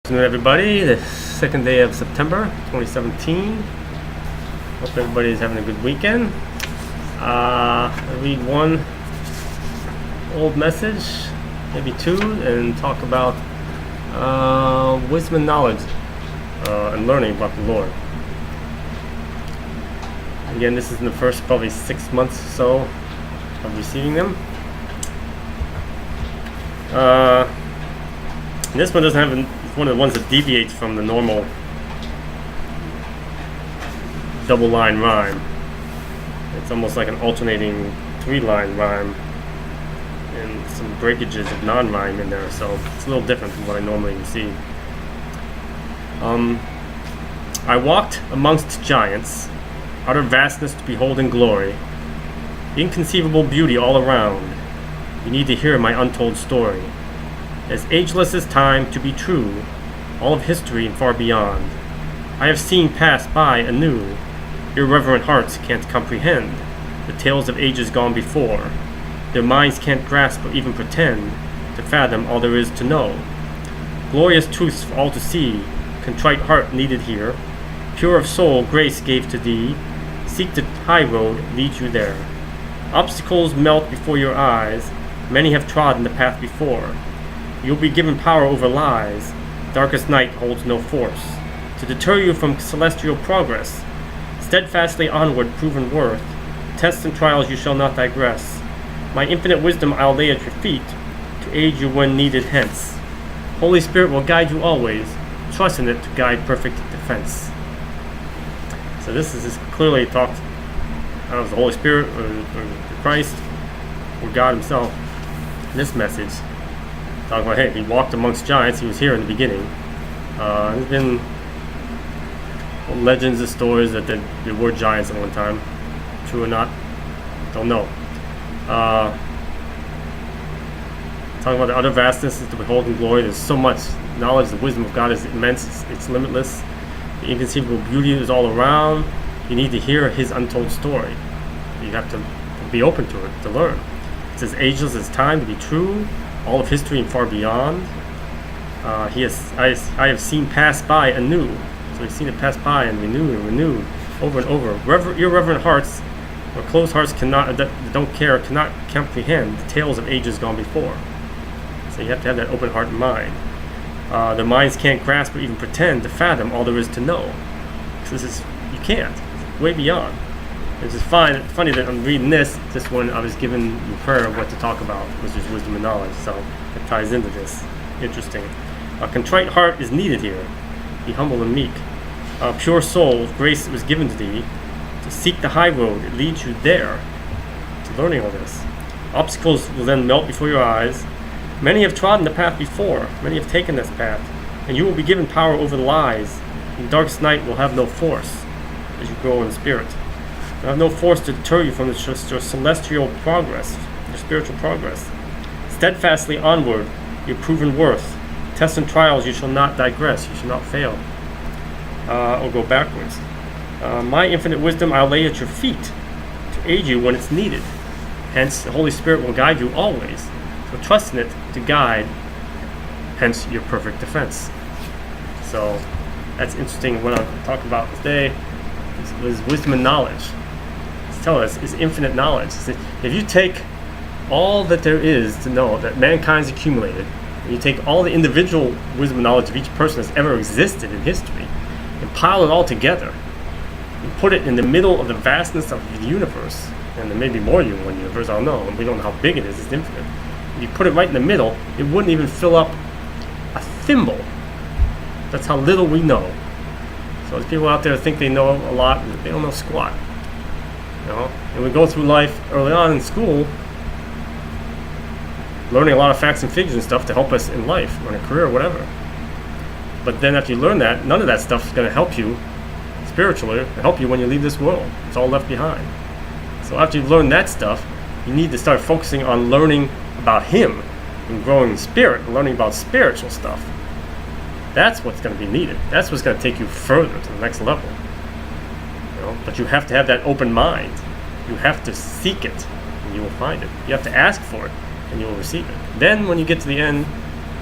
Good afternoon, everybody. The second day of September 2017. Hope everybody is having a good weekend. I'll read one old message, maybe two, and talk about wisdom and knowledge and learning about the Lord. Again, this is in the first probably 6 months or so of receiving them. This one doesn't have it's one of the ones that deviates from the normal double line rhyme. It's almost like an alternating 3-line rhyme and some breakages of non-rhyme in there, so it's a little different from what I normally receive. I walked amongst giants, utter vastness to behold in glory, inconceivable beauty all around. You need to hear my untold story. As ageless as time to be true, all of history and far beyond, I have seen pass by anew. Irreverent hearts can't comprehend the tales of ages gone before. Their minds can't grasp or even pretend to fathom all there is to know. Glorious truths for all to see, contrite heart needed here. Pure of soul, grace gave to thee. Seek the high road, lead you there. Obstacles melt before your eyes. Many have trodden the path before. You'll be given power over lies. Darkest night holds no force to deter you from celestial progress. Steadfastly onward, proven worth. Tests and trials you shall not digress. My infinite wisdom I'll lay at your feet to aid you when needed hence. Holy Spirit will guide you always. Trust in it to guide perfect defense. So this is clearly talked of the Holy Spirit or Christ or God himself. This message talking about, hey, he walked amongst giants. He was here in the beginning. There's been legends and stories that there were giants at one time. True or not, don't know. Talking about the utter vastness is to behold in glory. There's so much knowledge. The wisdom of God is immense. It's limitless. The inconceivable beauty is all around. You need to hear his untold story. You have to be open to it, to learn. It says, ageless as time to be true, all of history and far beyond. I have seen pass by anew. So we've seen it pass by and renew, over and over. Irreverent hearts, or closed hearts that don't care, cannot comprehend the tales of ages gone before. So you have to have that open heart and mind. Their minds can't grasp or even pretend to fathom all there is to know. Because you can't. It's way beyond. It's just funny that I'm reading this when I was given in prayer what to talk about, which is wisdom and knowledge. So it ties into this. Interesting. A contrite heart is needed here. Be humble and meek. A pure soul, grace was given to thee. To seek the high road, it leads you there. To learning all this. Obstacles will then melt before your eyes. Many have trodden the path before. Many have taken this path. And you will be given power over the lies. And darkest night will have no force as you grow in the spirit. You have no force to deter you from your celestial progress, your spiritual progress. Steadfastly onward, your proven worth. Tests and trials, you shall not digress, you shall not fail, or go backwards. My infinite wisdom I'll lay at your feet to aid you when it's needed. Hence, the Holy Spirit will guide you always. So trust in it to guide, hence your perfect defense. So that's interesting. What I'm talking about today is wisdom and knowledge. Tell us is infinite knowledge. If you take all that there is to know that mankind's accumulated, and you take all the individual wisdom and knowledge of each person that's ever existed in history, and pile it all together, and put it in the middle of the vastness of the universe, and there may be more than one universe, I don't know, and we don't know how big it is, it's infinite. If you put it right in the middle, it wouldn't even fill up a thimble. That's how little we know. So there's people out there that think they know a lot, they don't know squat. And we go through life early on in school learning a lot of facts and figures and stuff to help us in life or in a career or whatever. But then after you learn that, none of that stuff is going to help you spiritually or help you when you leave this world. It's all left behind. So after you've learned that stuff, you need to start focusing on learning about him and growing in spirit and learning about spiritual stuff. That's what's going to be needed. That's what's going to take you further to the next level. But you have to have that open mind. You have to seek it, and you will find it. You have to ask for it, and you will receive it. Then when you get to the end,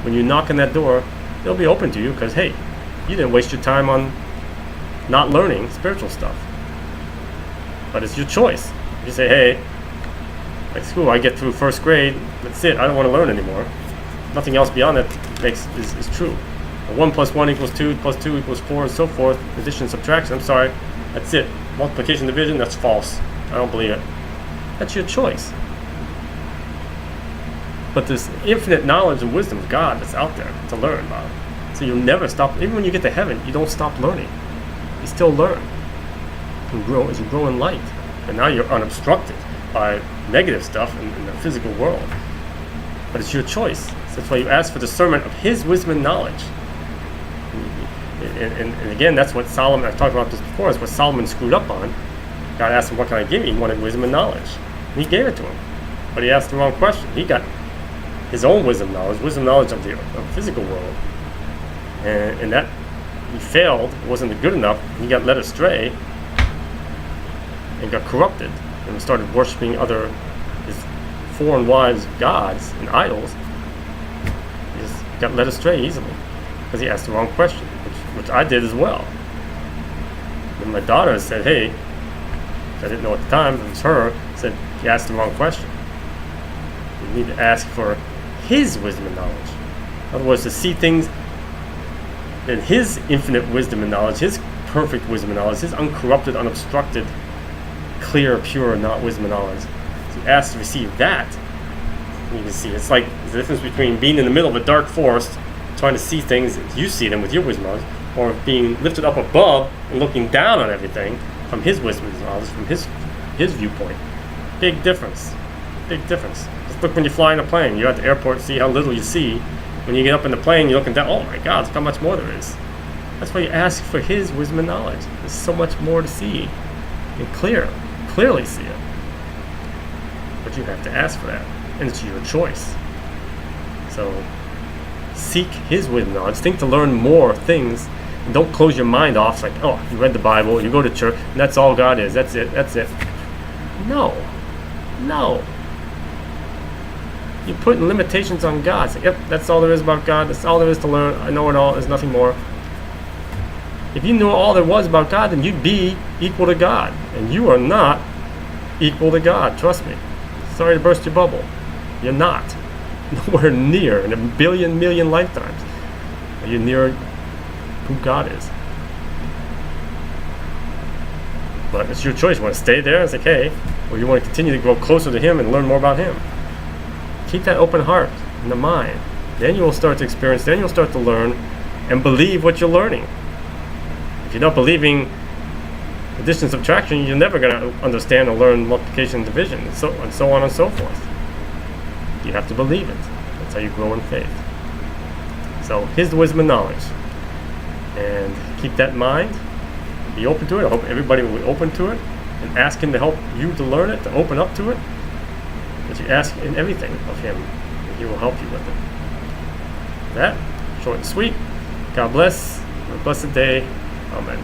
when you knock on that door, they'll be open to you because, hey, you didn't waste your time on not learning spiritual stuff. But it's your choice. You say, hey, like school, I get through first grade, that's it, I don't want to learn anymore. Nothing else beyond that is true. 1 + 1 = 2, + 2 = 4, and so forth. Addition, subtraction, I'm sorry, that's it. Multiplication, division, that's false. I don't believe it. That's your choice. But there's infinite knowledge and wisdom of God that's out there to learn about. So you'll never stop. Even when you get to heaven, you don't stop learning. You still learn. You grow as you grow in light. And now you're unobstructed by negative stuff in the physical world. But it's your choice. So that's why you ask for discernment of His wisdom and knowledge. And again, that's what Solomon, I've talked about this before, is what Solomon screwed up on. God asked him, what can I give you? He wanted wisdom and knowledge. And He gave it to him. But he asked the wrong question. He got his own wisdom knowledge of the physical world. And that he failed, it wasn't good enough. He got led astray and got corrupted and started worshiping his foreign wives, gods, and idols. He just got led astray easily because he asked the wrong question, which I did as well. And my daughter said, hey, I didn't know at the time, it was her, said, you asked the wrong question. You need to ask for His wisdom and knowledge. In other words, to see things in His infinite wisdom and knowledge, His perfect wisdom and knowledge, His uncorrupted, unobstructed, clear, pure, not wisdom and knowledge. So you ask to receive that. You can see it's like the difference between being in the middle of a dark forest, trying to see things, you see them with your wisdom and knowledge, or being lifted up above and looking down on everything from His wisdom and knowledge, from His viewpoint. Big difference. Big difference. Just look when you fly in a plane. You're at the airport, see how little you see. When you get up in the plane, you're looking down, oh my God, look how much more there is. That's why you ask for His wisdom and knowledge. There's so much more to see and clearly see it. But you have to ask for that, and it's your choice. So seek His wisdom and knowledge. Think to learn more things. And don't close your mind off. It's like, oh, you read the Bible, you go to church, and that's all God is. That's it. No. You're putting limitations on God. It's like, yep, that's all there is about God. That's all there is to learn. I know it all. There's nothing more. If you knew all there was about God, then you'd be equal to God. And you are not equal to God. Trust me. Sorry to burst your bubble. You're not. Nowhere near in a million lifetimes are you near who God is. But it's your choice. You want to stay there? It's like, hey, or you want to continue to grow closer to Him and learn more about Him. Keep that open heart in the mind. Then you will start to experience, then you'll start to learn and believe what you're learning. If you're not believing addition and subtraction, you're never going to understand or learn multiplication and division, and so on and so forth. You have to believe it. That's how you grow in faith. So His wisdom and knowledge. And keep that in mind. Be open to it. I hope everybody will be open to it and ask Him to help you to learn it, to open up to it. That you ask in everything of Him, and He will help you with it. That, short and sweet. God bless. Have a blessed day. Amen.